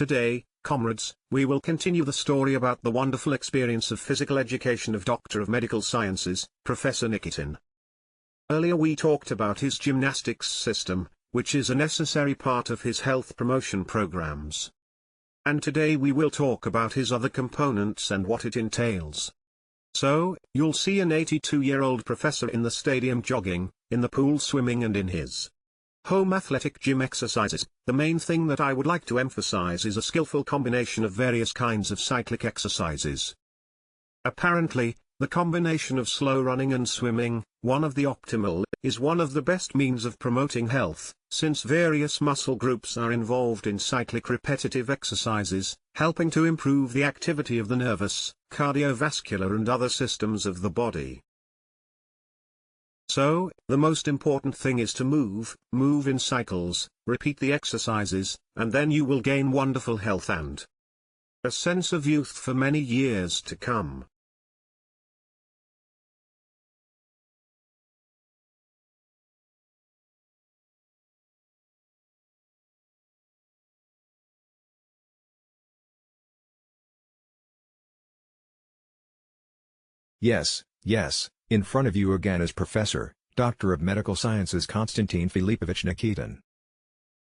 Today, comrades, we will continue the story about the wonderful experience of physical education of Doctor of Medical Sciences, Professor Nikitin. Earlier we talked about his gymnastics system, which is a necessary part of his health promotion programs. And today we will talk about his other components and what it entails. So, you'll see an 82-year-old professor in the stadium jogging, in the pool swimming and in his home athletic gym exercises. The main thing that I would like to emphasize is a skillful combination of various kinds of cyclic exercises. Apparently, the combination of slow running and swimming, one of the optimal, is one of the best means of promoting health, since various muscle groups are involved in cyclic repetitive exercises, helping to improve the activity of the nervous, cardiovascular and other systems of the body. So, the most important thing is to move in cycles, repeat the exercises, and then you will gain wonderful health and a sense of youth for many years to come. Yes, in front of you again is Professor, Doctor of Medical Sciences Konstantin Filipovich Nikitin.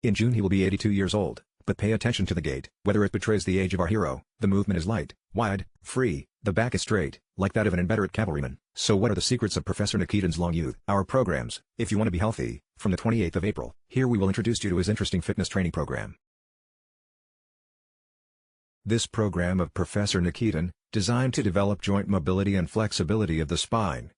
In June he will be 82 years old, but pay attention to the gait. Whether it betrays the age of our hero, the movement is light, wide, free, the back is straight, like that of an inveterate cavalryman. So what are the secrets of Professor Nikitin's long youth? Our programs, if you want to be healthy, from the 28th of April. Here we will introduce you to his interesting fitness training program. This program of Professor Nikitin, designed to develop joint mobility and flexibility of the spine.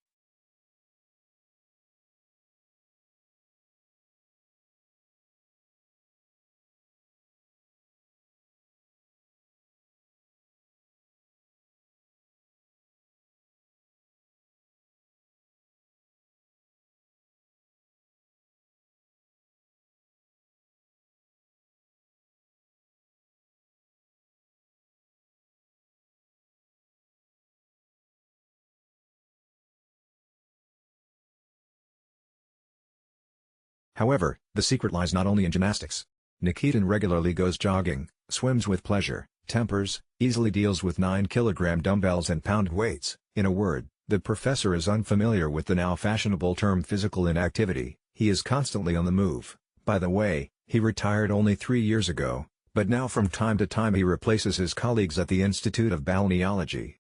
However, the secret lies not only in gymnastics. Nikitin regularly goes jogging, swims with pleasure, tempers, easily deals with 9-kilogram dumbbells and pound weights. In a word, the professor is unfamiliar with the now fashionable term physical inactivity. He is constantly on the move. By the way, he retired only 3 years ago, but now from time to time he replaces his colleagues at the Institute of Balneology.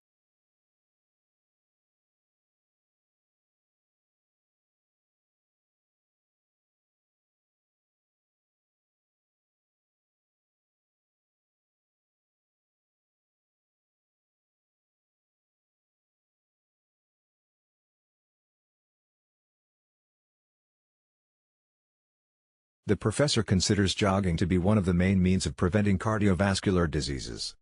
The professor considers jogging to be one of the main means of preventing cardiovascular diseases.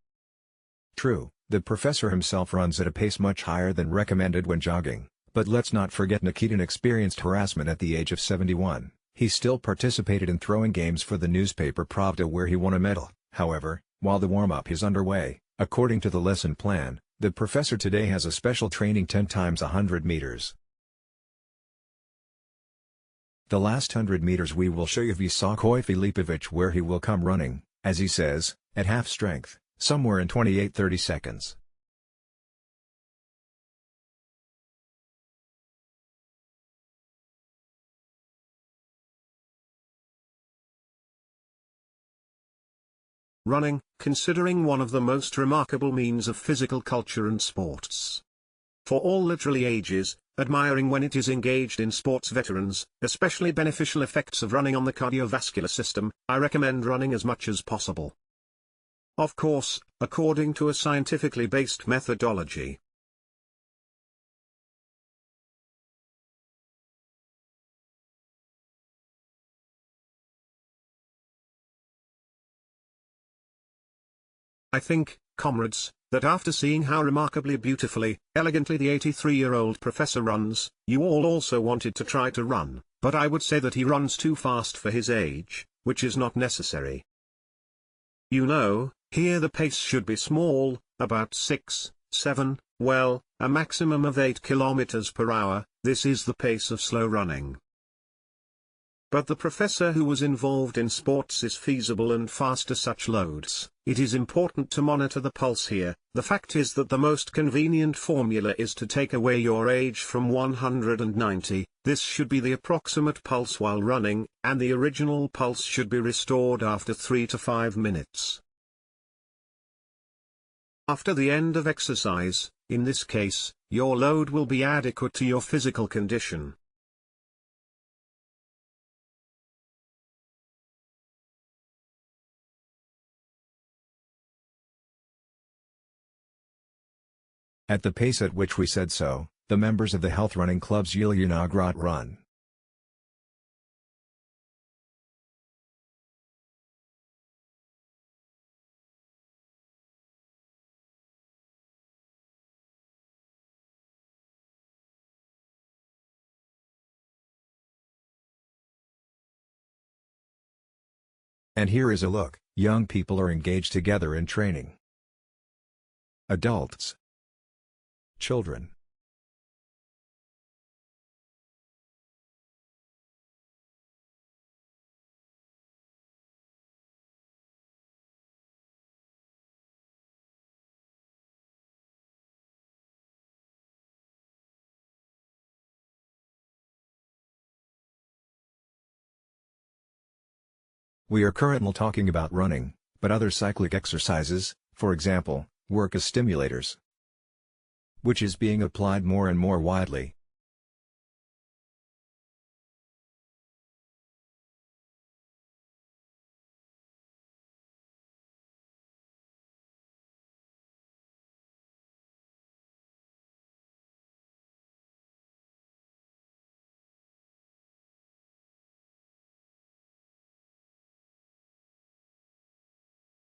True, the professor himself runs at a pace much higher than recommended when jogging, but let's not forget Nikitin experienced harassment at the age of 71. He still participated in throwing games for the newspaper Pravda where he won a medal. However, while the warm-up is underway, according to the lesson plan, the professor today has a special training 10 times 100 meters. The last 100 meters we will show you Vysokoy Filipovich where he will come running, as he says, at half strength, somewhere in 28-30 seconds. Running, considering one of the most remarkable means of physical culture and sports. For all literally ages, admiring when it is engaged in sports veterans, especially beneficial effects of running on the cardiovascular system, I recommend running as much as possible. Of course, according to a scientifically based methodology. I think, comrades, that after seeing how remarkably beautifully, elegantly the 83-year-old professor runs, you all also wanted to try to run, but I would say that he runs too fast for his age, which is not necessary. You know, here the pace should be small, about 6, 7, well, a maximum of 8 kilometers per hour. This is the pace of slow running. but the professor who was involved in sports is feasible and fast to such loads. It is important to monitor the pulse here. The fact is that the most convenient formula is to take away your age from 190, this should be the approximate pulse while running, and the original pulse should be restored after 3 to 5 minutes. After the end of exercise, in this case, your load will be adequate to your physical condition. At the pace at which we said so, the members of the health running club's Yelyanograd run. And here is a look: young people are engaged together in training. Adults. Children. We are currently talking about running, but other cyclic exercises, for example, work as stimulators, which is being applied more and more widely.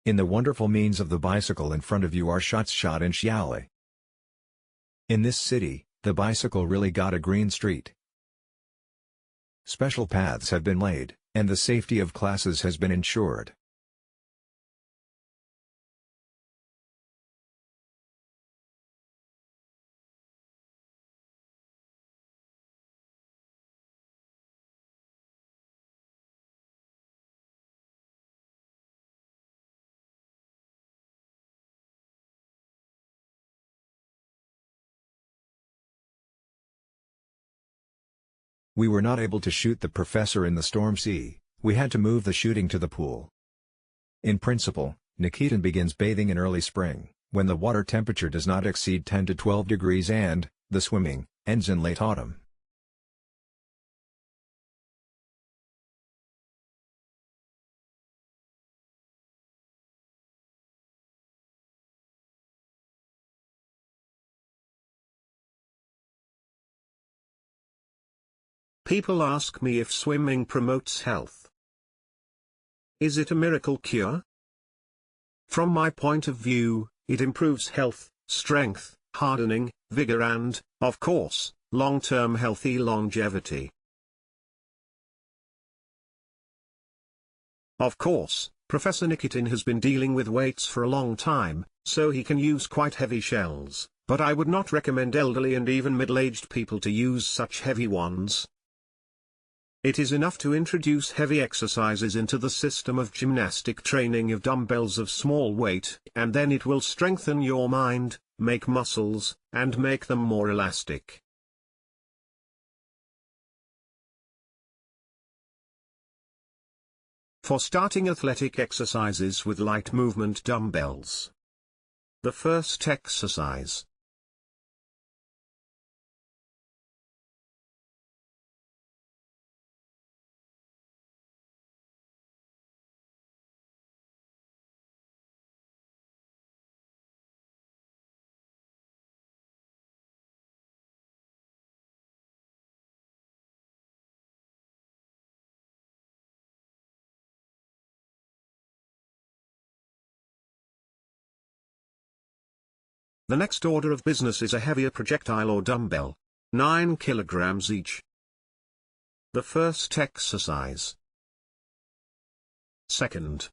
In the wonderful means of the bicycle in front of you are shots shot in Xiaoli. In this city, the bicycle really got a green street. Special paths have been laid, and the safety of classes has been ensured. We were not able to shoot the professor in the storm sea, we had to move the shooting to the pool. In principle, Nikitin begins bathing in early spring, when the water temperature does not exceed 10 to 12 degrees and, the swimming, ends in late autumn. People ask me if swimming promotes health. Is it a miracle cure? From my point of view, it improves health, strength, hardening, vigor and, of course, long-term healthy longevity. Of course, Professor Nikitin has been dealing with weights for a long time, so he can use quite heavy shells, but I would not recommend elderly and even middle-aged people to use such heavy ones. It is enough to introduce heavy exercises into the system of gymnastic training of dumbbells of small weight, and then it will strengthen your mind, make muscles, and make them more elastic. For starting athletic exercises with light movement dumbbells. The first exercise. The next order of business is a heavier projectile or dumbbell, 9 kilograms each. The first exercise. Second.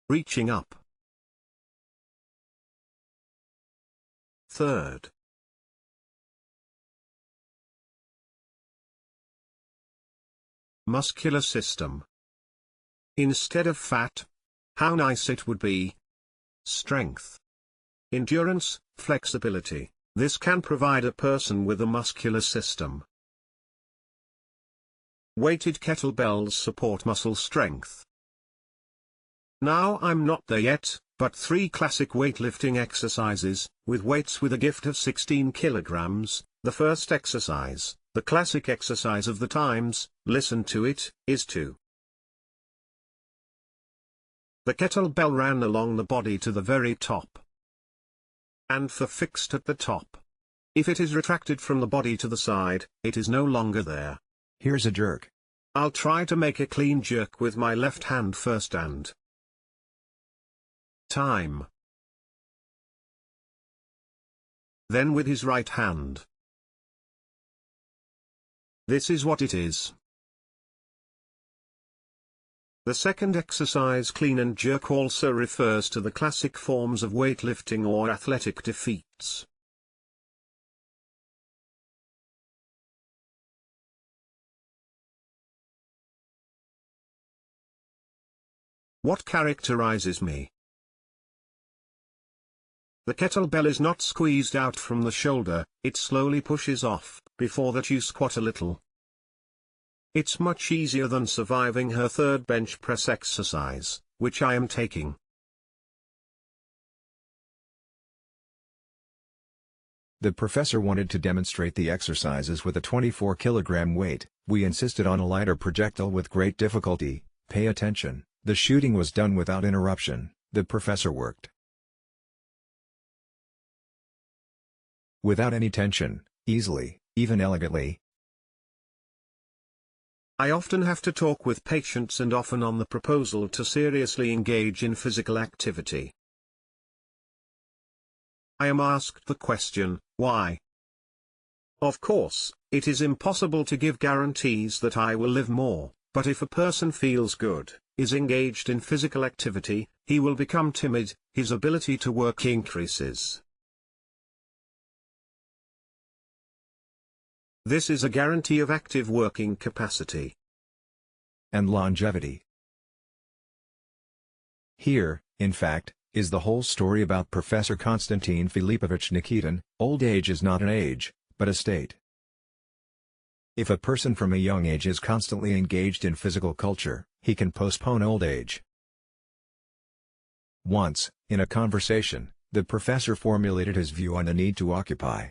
Reaching up. Third. muscular system. Instead of fat. How nice it would be. Strength. Endurance, flexibility. This can provide a person with a muscular system. Weighted kettlebells support muscle strength. Now I'm not there yet, but 3 classic weightlifting exercises, with weights with a gift of 16 kilograms. The first exercise, the classic exercise of the times, listen to it, is 2. The kettlebell ran along the body to the very top, and fixed at the top. If it is retracted from the body to the side, it is no longer there. Here's a jerk. I'll try to make a clean jerk with my left hand first and time. Then with his right hand. This is what it is. The second exercise, clean and jerk, also refers to the classic forms of weightlifting or athletic defeats. What characterizes me? The kettlebell is not squeezed out from the shoulder, it slowly pushes off. Before that you squat a little. It's much easier than surviving her third bench press exercise, which I am taking. The professor wanted to demonstrate the exercises with a 24 kilogram weight. We insisted on a lighter projectile with great difficulty. Pay attention, the shooting was done without interruption. The professor worked without any tension, easily, even elegantly. I often have to talk with patients and often on the proposal to seriously engage in physical activity. I am asked the question, why? Of course, it is impossible to give guarantees that I will live more, but if a person feels good, is engaged in physical activity, he will become timid, his ability to work increases. This is a guarantee of active working capacity and longevity. Here, in fact, is the whole story about Professor Konstantin Filipovich Nikitin. Old age is not an age, but a state. If a person from a young age is constantly engaged in physical culture, he can postpone old age. Once, in a conversation, the professor formulated his view on the need to occupy.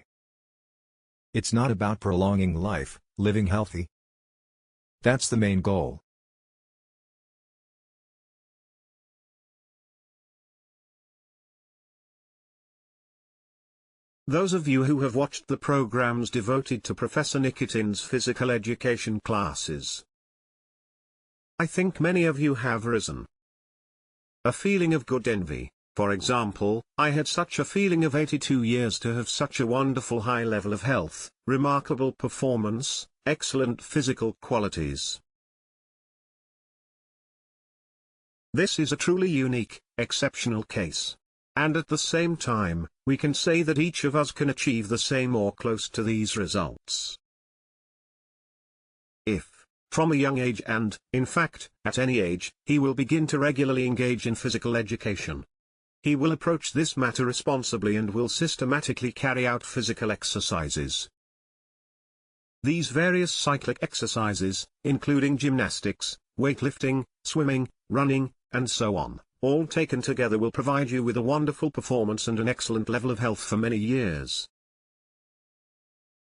It's not about prolonging life, living healthy. That's the main goal. Those of you who have watched the programs devoted to Professor Nikitin's physical education classes, I think many of you have risen. A feeling of good envy. For example, I had such a feeling of 82 years to have such a wonderful high level of health, remarkable performance, excellent physical qualities. This is a truly unique, exceptional case. And at the same time, we can say that each of us can achieve the same or close to these results. If, from a young age and, in fact, at any age, he will begin to regularly engage in physical education. He will approach this matter responsibly and will systematically carry out physical exercises. These various cyclic exercises, including gymnastics, weightlifting, swimming, running, and so on, all taken together will provide you with a wonderful performance and an excellent level of health for many years.